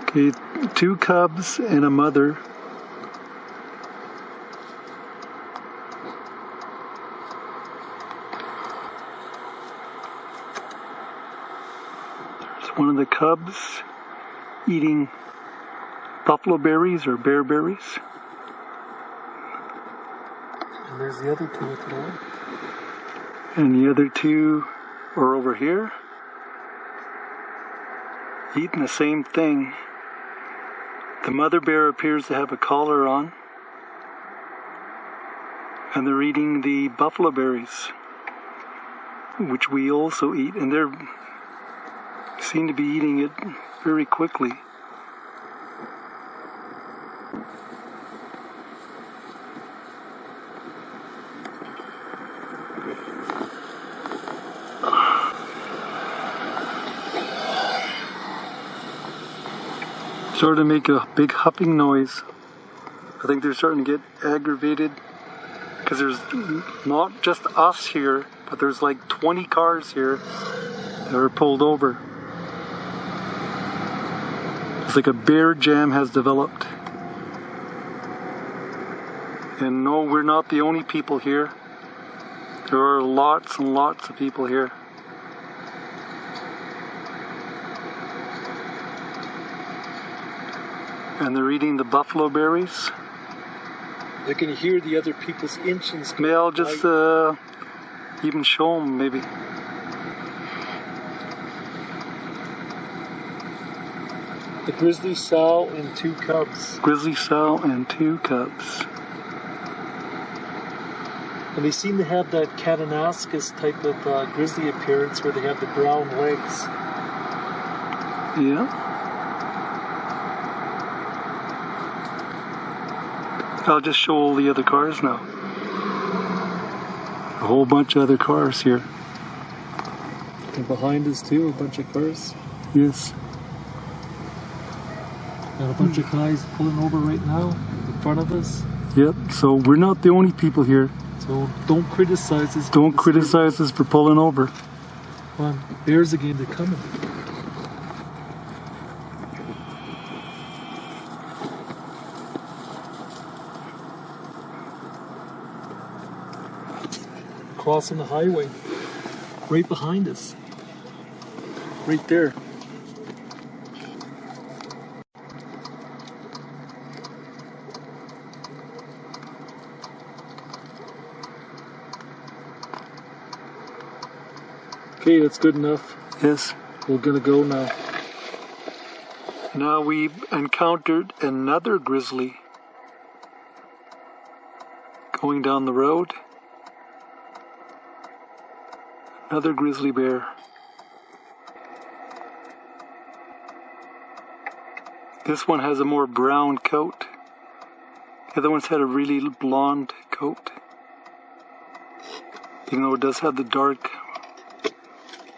Okay, 2 cubs and a mother. There's one of the cubs eating buffalo berries or bear berries. And there's the other 2 with it on. And the other 2 are over here, eating the same thing. The mother bear appears to have a collar on, and they're eating the buffalo berries, which we also eat, and they seem to be eating it very quickly. Starting to make a big huffing noise. I think they're starting to get aggravated because there's not just us here, but there's like 20 cars here that are pulled over. It's like a bear jam has developed. And no, we're not the only people here. There are lots and lots of people here. And they're eating the buffalo berries. They can hear the other people's engines. Maybe I'll just even show them, maybe. The grizzly sow and 2 cubs. Grizzly sow and 2 cubs. And they seem to have that Catanascus type of grizzly appearance where they have the brown legs. Yeah. I'll just show all the other cars now. A whole bunch of other cars here. And behind us too, a bunch of cars. Yes. Got a bunch of guys pulling over right now in front of us. Yep, so we're not the only people here. So don't criticize us. Don't criticize us for pulling over. Come on, bears again, they're coming. Crossing the highway, right behind us, right there. Okay, that's good enough. Yes. We're gonna go now. Now we've encountered another grizzly going down the road. Another grizzly bear. This one has a more brown coat. The other one's had a really blonde coat. Even though it does have the dark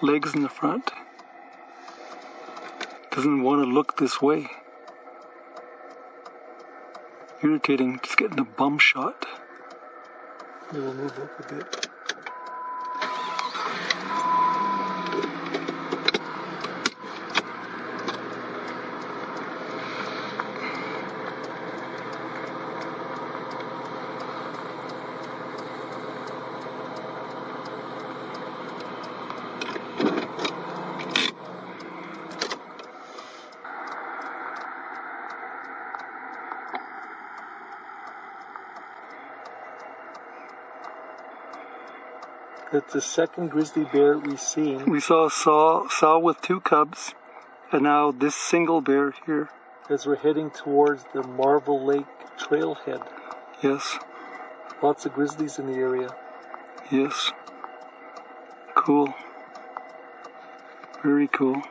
legs in the front. Doesn't want to look this way. Irritating, just getting a bum shot. We'll move up a bit. That's the second grizzly bear we've seen. We saw a sow with 2 cubs, and now this single bear here. As we're heading towards the Marvel Lake trailhead. Yes. Lots of grizzlies in the area. Yes. Cool. Very cool.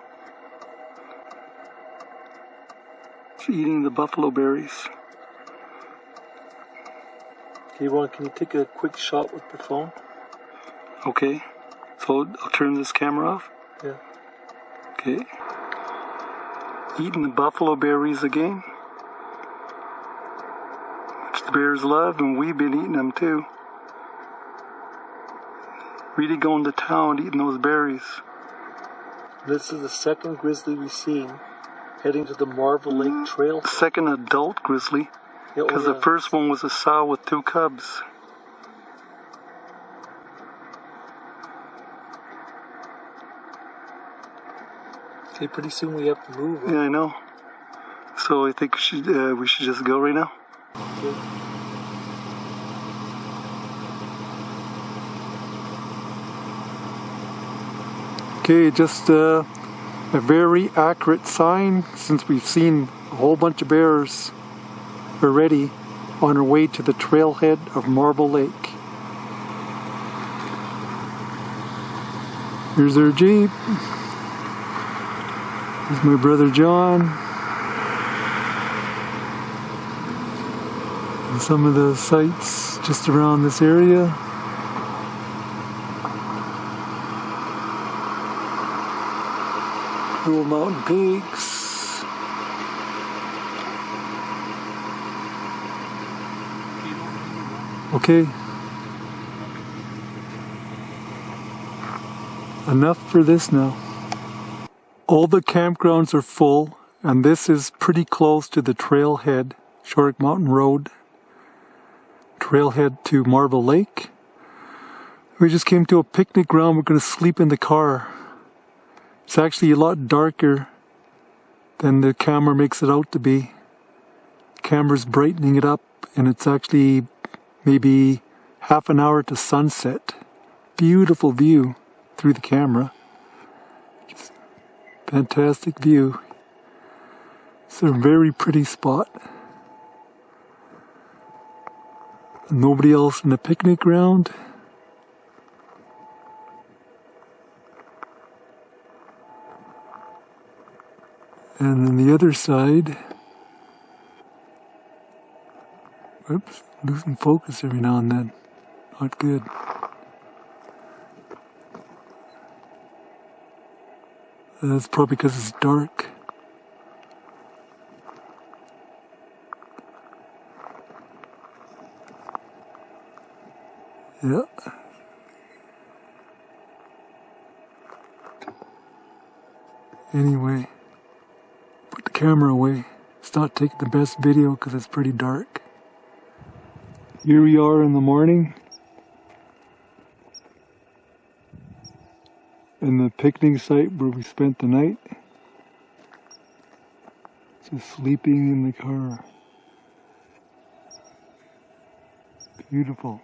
It's eating the buffalo berries. Okay, Ron, can you take a quick shot with the phone? Okay, so I'll turn this camera off. Yeah. Okay. Eating the buffalo berries again, which the bears love, and we've been eating them too. Really going to town eating those berries. This is the second grizzly we've seen. heading to the Marble Lake Trail. Second adult grizzly, because the first one was a sow with 2 cubs. Okay, pretty soon we have to move. Yeah, I know. So I think we should just go right now. Okay. Okay, just a very accurate sign, since we've seen a whole bunch of bears already on our way to the trailhead of Marble Lake. Here's our Jeep. Here's my brother John. And some of the sights just around this area. Cool mountain peaks. Okay. Enough for this now. All the campgrounds are full, and this is pretty close to the trailhead, Shorrock Mountain Road, trailhead to Marble Lake. We just came to a picnic ground. We're going to sleep in the car. It's actually a lot darker than the camera makes it out to be. The camera's brightening it up, and it's actually maybe half an hour to sunset. Beautiful view through the camera. Fantastic view. It's a very pretty spot. Nobody else in the picnic ground. And on the other side, whoops, losing focus every now and then. Not good. That's probably because it's dark. Yeah. Anyway, put the camera away. It's not taking the best video because it's pretty dark. Here we are in the morning. In the picnic site where we spent the night. Just sleeping in the car. Beautiful.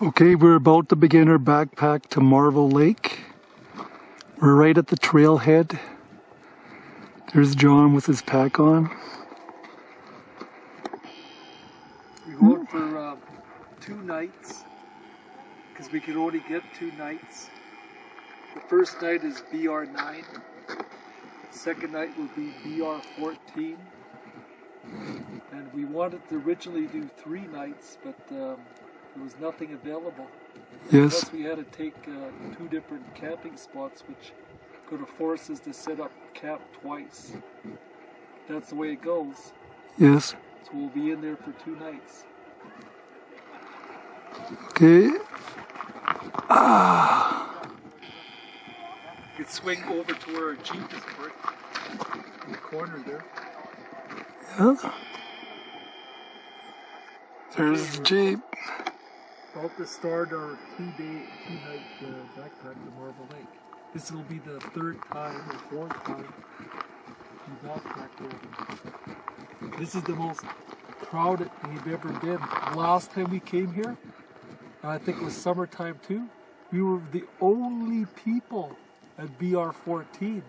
Okay, we're about to begin our backpack to Marble Lake. We're right at the trailhead. There's John with his pack on. We went for 2 nights, because we could only get 2 nights. The first night is BR9. The second night will be BR14. And we wanted to originally do 3 nights, but there was nothing available. Yes. Plus we had to take 2 different camping spots, which could have forced us to set up camp twice. That's the way it goes. Yes. So we'll be in there for 2 nights. Okay. You could swing over to where our Jeep is parked in the corner there. Yeah. There's the Jeep. About to start our 2-night backpack to Marble Lake. This will be the 3rd time or 4th time we backpacked here. This is the most crowded we've ever been. Last time we came here, I think it was summertime too, we were the only people at BR14.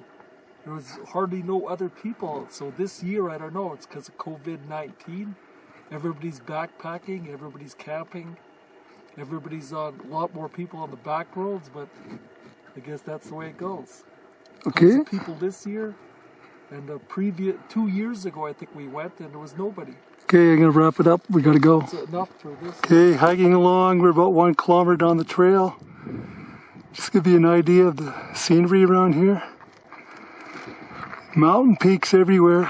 There there was hardly no other people. So this year, I don't know, it's because of COVID-19. Everybody's backpacking, everybody's camping, everybody's on a lot more people on the back roads, but I guess that's the way it goes. Okay. Tons of people this year, and the previous 2 years ago, I think we went, and there was nobody. Okay, I'm gonna wrap it up. We gotta go. That's enough for this. Okay, hiking along. We're about 1 kilometer down the trail. Just give you an idea of the scenery around here. Mountain peaks everywhere.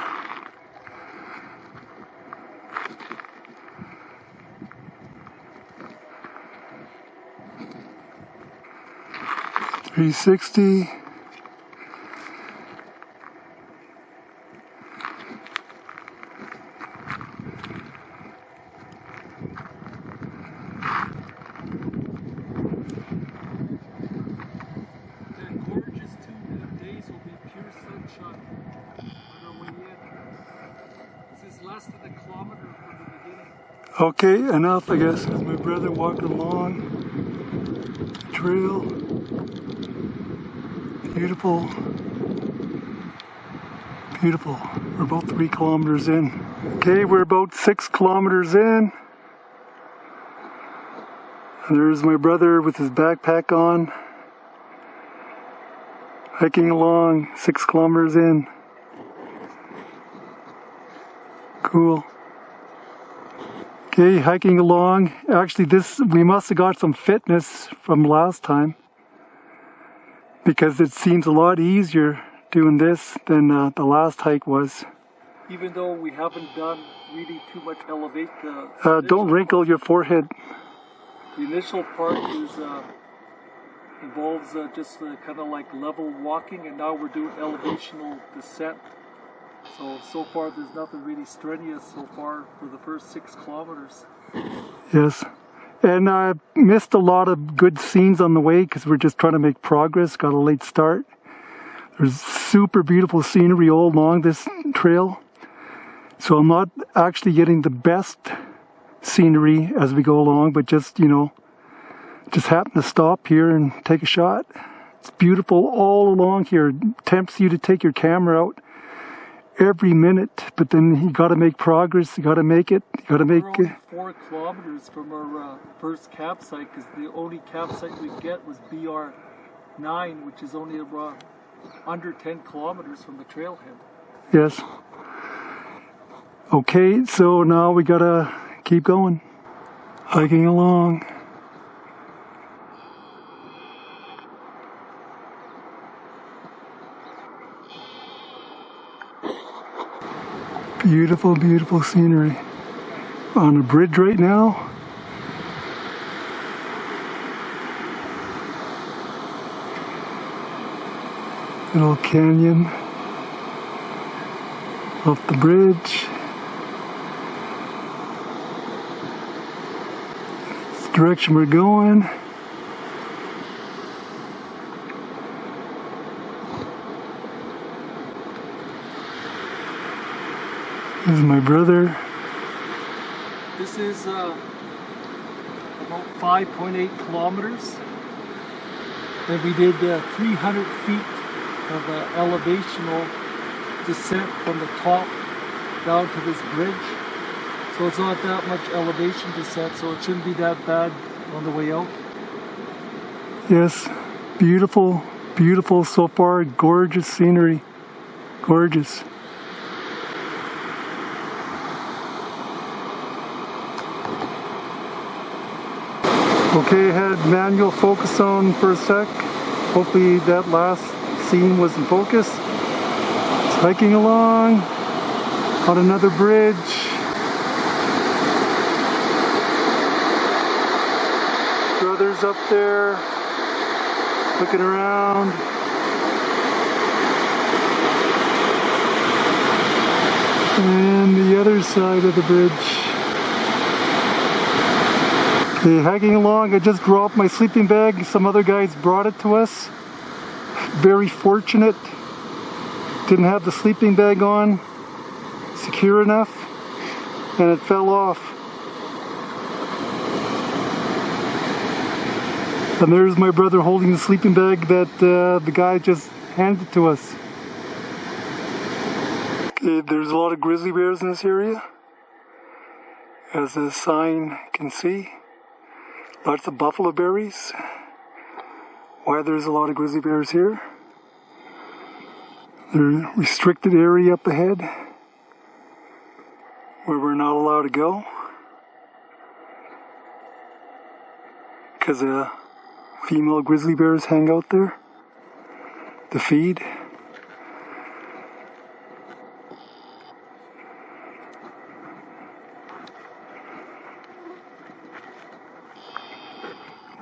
.360. Okay, enough, I guess. There's my brother walking along the trail. Beautiful. Beautiful. We're about 3 kilometers in. Okay, we're about 6 kilometers in. And there's my brother with his backpack on. Hiking along, 6 kilometers in. Cool. Okay, hiking along. Actually, we must have got some fitness from last time, because it seems a lot easier doing this than the last hike was. Even though we haven't done really too much elevate. Don't wrinkle your forehead. The initial part involves just kind of like level walking, and now we're doing elevational descent. So far there's nothing really strenuous so far for the first 6 kilometers. Yes. And I missed a lot of good scenes on the way because we're just trying to make progress. Got a late start. There's super beautiful scenery all along this trail. So I'm not actually getting the best scenery as we go along, but just, you know, just happen to stop here and take a shot. It's beautiful all along here. It tempts you to take your camera out every minute, but then you got to make progress. You got to make it. You got to make. We're only 4 kilometers from our first campsite, because the only campsite we get was BR9, which is only around under 10 kilometers from the trailhead. Yes. Okay, so now we gotta keep going, hiking along. Beautiful, beautiful scenery. On a bridge right now. Little canyon off the bridge. It's the direction we're going. This is my brother. This is about 5.8 kilometers. And we did 300 feet of elevational descent from the top down to this bridge. So it's not that much elevation descent, so it shouldn't be that bad on the way out. Yes, beautiful, beautiful so far. Gorgeous scenery. Gorgeous. Okay, had manual focus on for a sec. Hopefully that last scene was in focus. Just hiking along on another bridge. Brother's up there looking around. And the other side of the bridge. Okay, hiking along, I just dropped my sleeping bag. Some other guys brought it to us. Very fortunate. Didn't have the sleeping bag on secure enough, and it fell off. And there's my brother holding the sleeping bag that the guy just handed to us. Okay, there's a lot of grizzly bears in this area, as the sign can see. Lots of buffalo berries. Why there's a lot of grizzly bears here? There's a restricted area up ahead where we're not allowed to go because female grizzly bears hang out there to feed.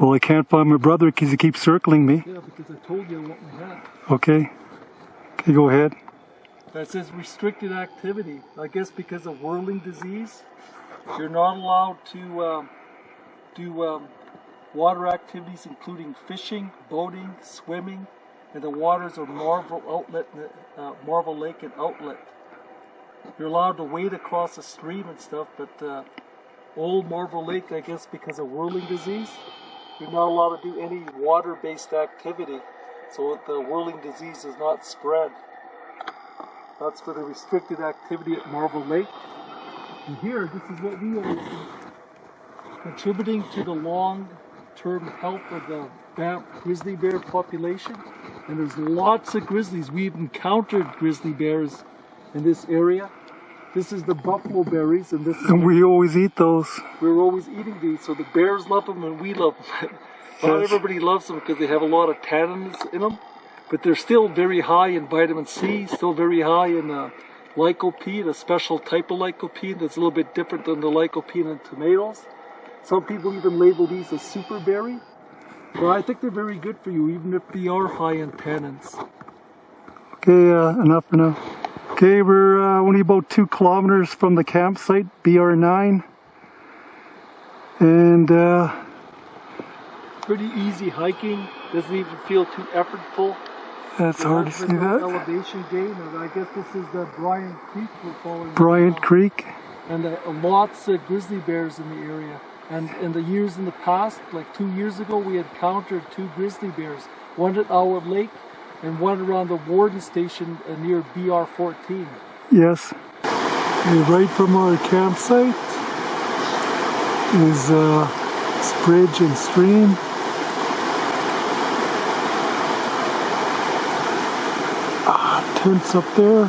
Well, I can't find my brother because he keeps circling me. Yeah, because I told you I want my hat. Okay. Okay, go ahead. That says restricted activity. I guess because of whirling disease, you're not allowed to do water activities including fishing, boating, swimming, and the waters of Marvel Lake and Outlet. You're allowed to wade across the stream and stuff, but Old Marvel Lake, I guess because of whirling disease, you're not allowed to do any water-based activity, so the whirling disease is not spread. That's for the restricted activity at Marvel Lake. And here, this is what we always do. Contributing to the long-term health of the Banff grizzly bear population. And there's lots of grizzlies. We've encountered grizzly bears in this area. This is the buffalo berries, and this is... And we always eat those. We're always eating these, so the bears love them and we love them. Not everybody loves them because they have a lot of tannins in them, but they're still very high in vitamin C, still very high in lycopene, a special type of lycopene that's a little bit different than the lycopene in tomatoes. Some people even label these as super berry, but I think they're very good for you, even if they are high in tannins. Okay, enough for now. Okay, we're only about 2 kilometers from the campsite, BR9, and pretty easy hiking, doesn't even feel too effortful. That's hard to see that. Elevation gain, and I guess this is the Bryant Creek we're following. Bryant Creek. And lots of grizzly bears in the area. And in the years in the past, like 2 years ago, we encountered 2 grizzly bears. One at Owl Lake and one around the Warden Station near BR14. Yes. And right from our campsite is this bridge and stream. Tents up there.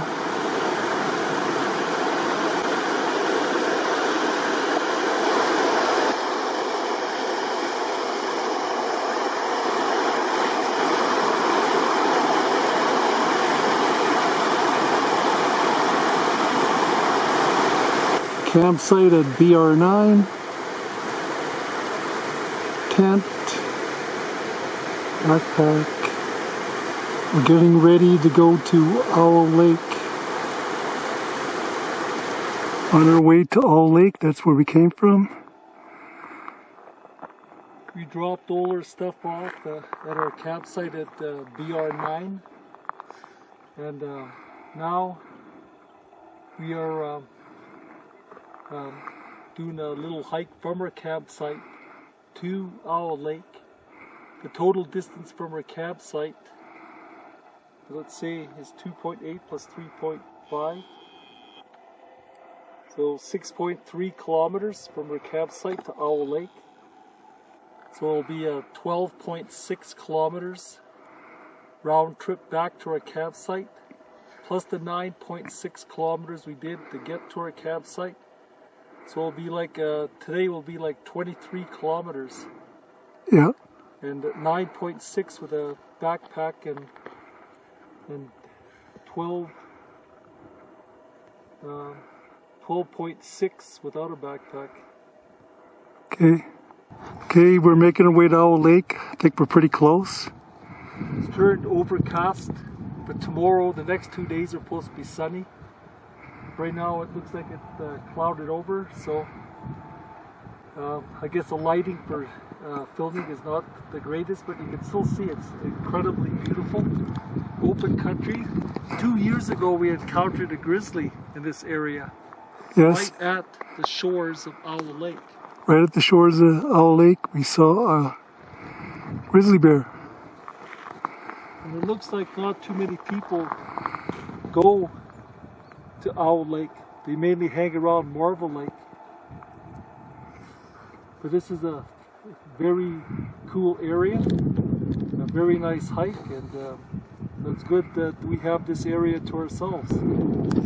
Campsite at BR9. Tent. Backpack. We're getting ready to go to Owl Lake. On our way to Owl Lake, that's where we came from. We dropped all our stuff off at our campsite at BR9. And now we are doing a little hike from our campsite to Owl Lake. The total distance from our campsite, let's say, is 2.8 plus 3.5. So 6.3 kilometers from our campsite to Owl Lake. So it'll be a 12.6 kilometers round trip back to our campsite, plus the 9.6 kilometers we did to get to our campsite. So it'll be like, today will be like 23 kilometers. Yeah. And 9.6 with a backpack and 12.6 without a backpack. Okay. Okay, we're making our way to Owl Lake. I think we're pretty close. It's turned overcast, but tomorrow, the next 2 days are supposed to be sunny. Right now it looks like it's clouded over, so I guess the lighting for filming is not the greatest, but you can still see it's incredibly beautiful. Open country. 2 years ago we encountered a grizzly in this area. Yes. Right at the shores of Owl Lake. Right at the shores of Owl Lake, we saw a grizzly bear. And it looks like not too many people go to Owl Lake. They mainly hang around Marvel Lake. But this is a very cool area, a very nice hike, and it's good that we have this area to ourselves.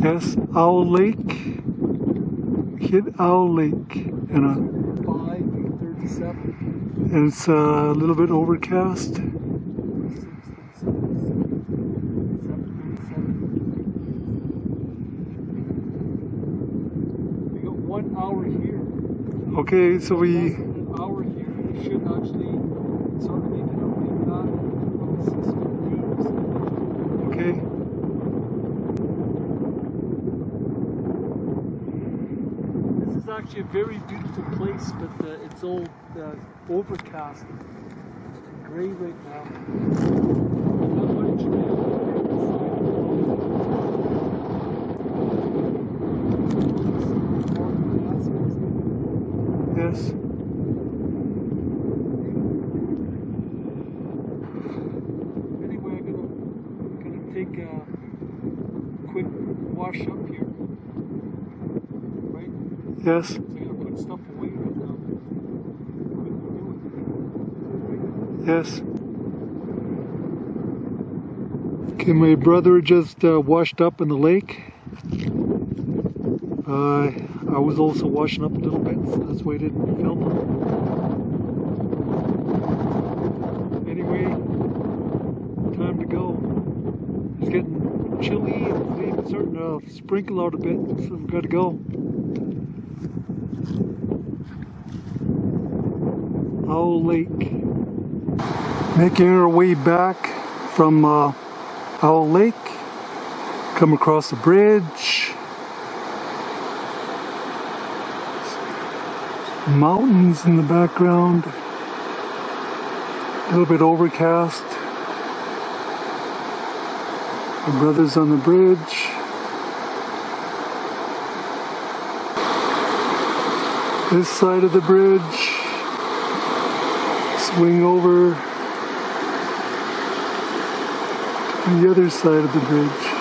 Yes, Owl Lake. Hit Owl Lake. And 5:37. and it's a little bit overcast. 1 hour here. Okay, so we. Less than an hour here. We should actually start making our way back about 6:15 or something. Okay. This is actually a very beautiful place, but it's all overcast and gray right now. Not much Yes. Anyway, I'm gonna take a quick wash up here, right? Yes. So I'm gonna put stuff away right now. Yes. Okay, my brother just washed up in the lake. I was also washing up a little bit, so that's why I didn't film it. Anyway, time to go. It's getting chilly and it's even starting to sprinkle out a bit, so we've got to go. Owl Lake. Making our way back from Owl Lake. Come across the bridge. Mountains in the background, a little bit overcast. My brother's on the bridge. This side of the bridge, swing over to the other side of the bridge.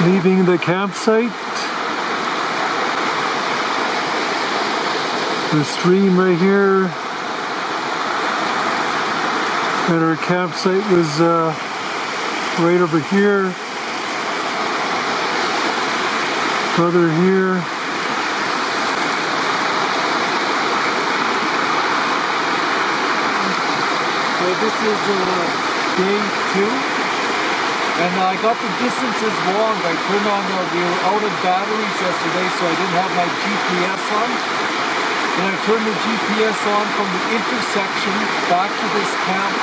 Leaving the campsite, the stream right here, and our campsite was right over here, further here. So this is day 2. And I got the distances wrong. I turned on we were out of batteries yesterday, so I didn't have my GPS on. And I turned the GPS on from the intersection back to this camp.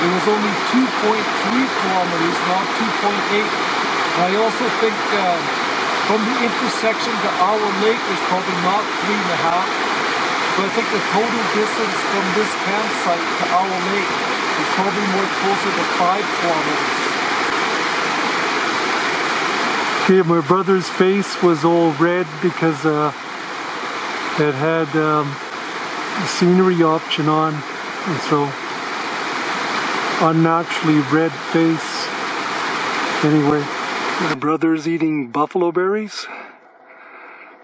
It was only 2.3 kilometers, not 2.8. And I also think from the intersection to Owl Lake is probably not 3.5. So I think the total distance from this campsite to Owl Lake is probably more closer to 5 kilometers. Okay, my brother's face was all red because it had the scenery option on, and so unnaturally red face. Anyway, my brother's eating buffalo berries,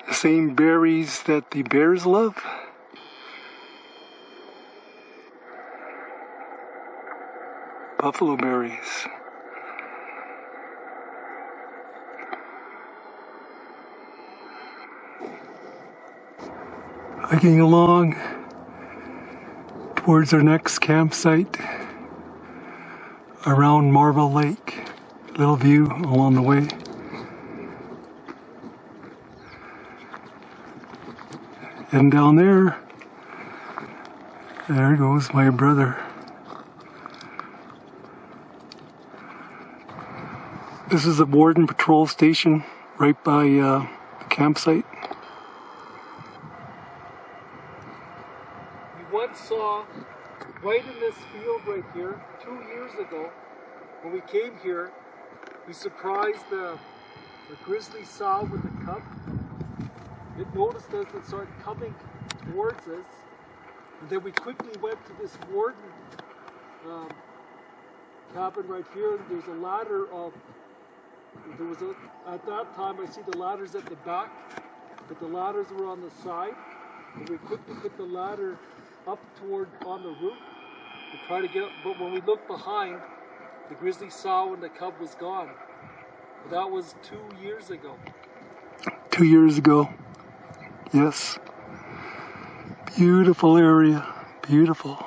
the same berries that the bears love. Buffalo berries. Hiking along towards our next campsite around Marvel Lake. Little view along the way. And down there goes my brother. This is a Warden Patrol station right by the campsite. Once saw right in this field right here 2 years ago when we came here, we surprised the grizzly sow with the cub. It noticed us and started coming towards us, and then we quickly went to this warden cabin right here. There's a ladder at that time I see the ladders at the back, but the ladders were on the side. And we quickly put the ladder up on the roof to try to get up. But when we looked behind, the grizzly saw when the cub was gone. But that was 2 years ago. 2 years ago. Yes. Beautiful area. Beautiful.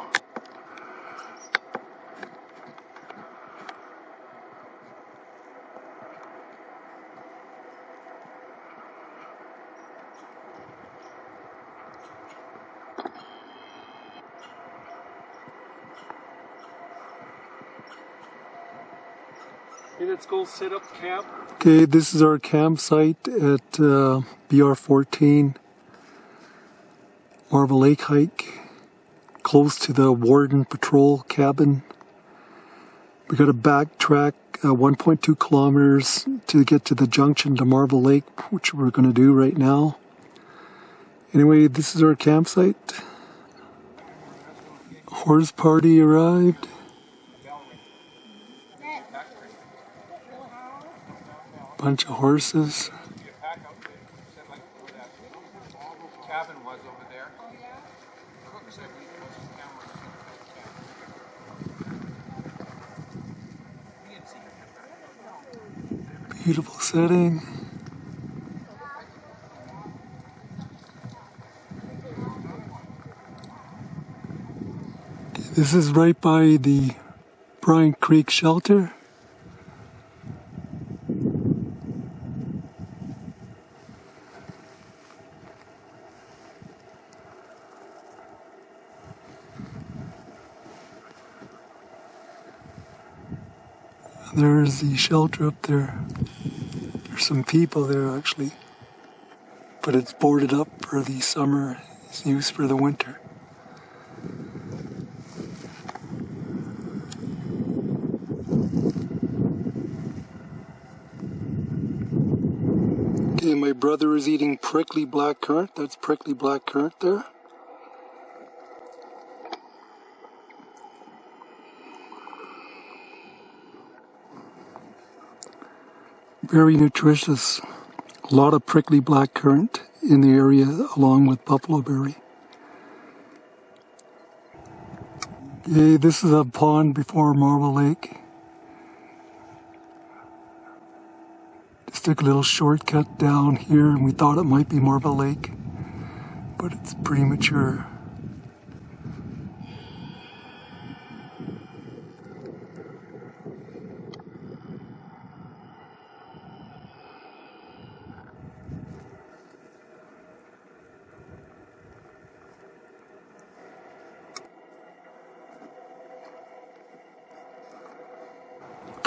Okay, let's go set up camp. Okay, this is our campsite at BR14 Marble Lake hike, close to the Warden Patrol cabin. We got to backtrack 1.2 kilometers to get to the junction to Marble Lake, which we're going to do right now. Anyway, this is our campsite. Horse party arrived. Bunch of horses. Cabin was over there. Beautiful setting. This is right by the Bryan Creek shelter. There's the shelter up there. There's some people there actually, but it's boarded up for the summer. It's used for the winter. Okay, my brother is eating prickly black currant. That's prickly black currant there. Very nutritious. A lot of prickly black currant in the area along with buffalo berry. Okay, this is a pond before Marble Lake. Just took a little shortcut down here and we thought it might be Marble Lake, but it's premature.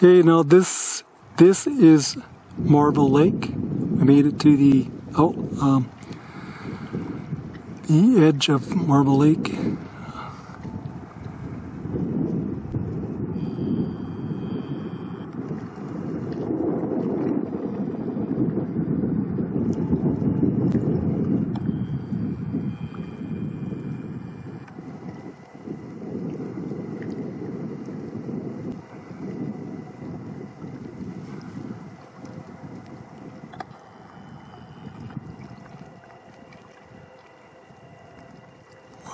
Okay, now this is Marble Lake. I made it to the edge of Marble Lake.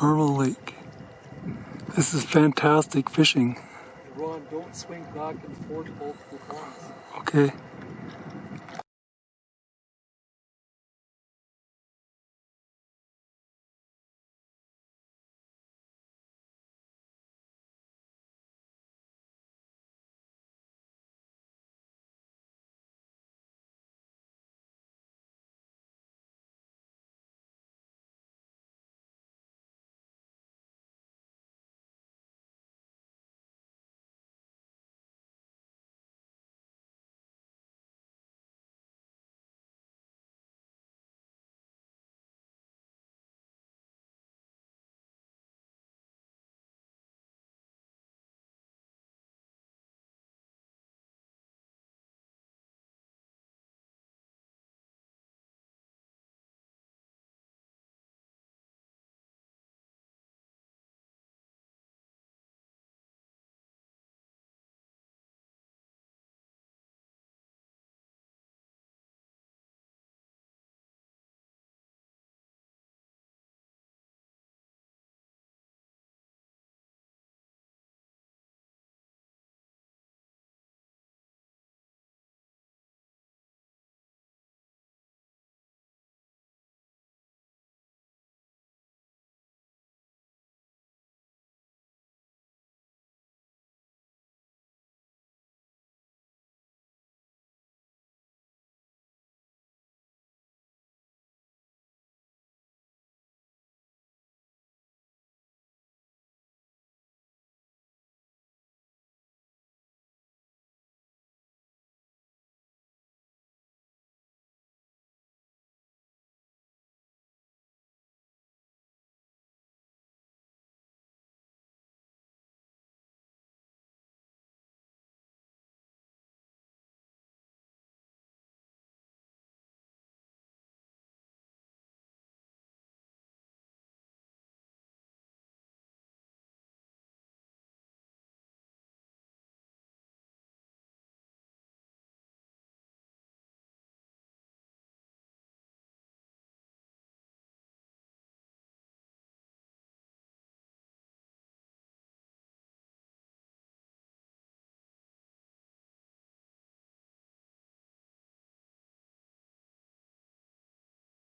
Marble Lake. This is fantastic fishing. Ron, don't swing back and forth both the ponds. Okay.